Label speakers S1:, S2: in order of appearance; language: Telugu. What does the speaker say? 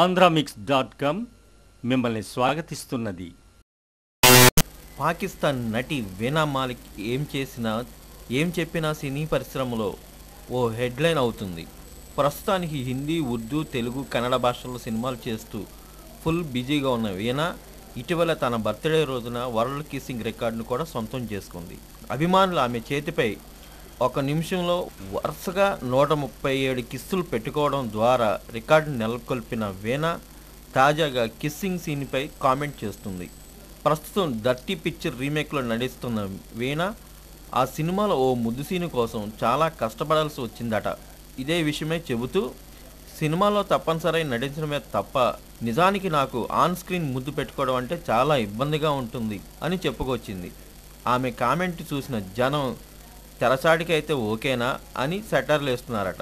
S1: ఆంధ్రామిక్స్.com మిమ్మల్ని స్వాగతిస్తున్నది.
S2: పాకిస్తాన్ నటి వీణా మాలిక్ ఏం చెప్పినా సినీ పరిశ్రమలో ఓ హెడ్లైన్ అవుతుంది. ప్రస్తుతానికి హిందీ, ఉర్దూ, తెలుగు, కన్నడ భాషల్లో సినిమాలు చేస్తూ ఫుల్ బిజీగా ఉన్న వీణా ఇటీవల తన బర్త్డే రోజున వరల్డ్ కిస్సింగ్ రికార్డును కూడా సొంతం చేసుకుంది. అభిమానులు ఆమె చేతిపై ఒక నిమిషంలో వరుసగా 137 కిస్సులు పెట్టుకోవడం ద్వారా రికార్డును నెలకొల్పిన వీణా తాజాగా కిస్సింగ్ సీన్పై కామెంట్ చేస్తుంది. ప్రస్తుతం డర్టీ పిక్చర్ రీమేక్లో నటిస్తున్న వీణా ఆ సినిమాలో ఓ ముద్దు సీను కోసం చాలా కష్టపడాల్సి వచ్చిందట. ఇదే విషయమై చెబుతూ, సినిమాలో తప్పనిసరి నటించడమే తప్ప నిజానికి నాకు ఆన్ స్క్రీన్ ముద్దు పెట్టుకోవడం అంటే చాలా ఇబ్బందిగా ఉంటుంది అని చెప్పుకొచ్చింది. ఆమె కామెంట్ చూసిన జనం తెరచాటికి అయితే ఓకేనా అని సెటర్లు వేస్తున్నారట.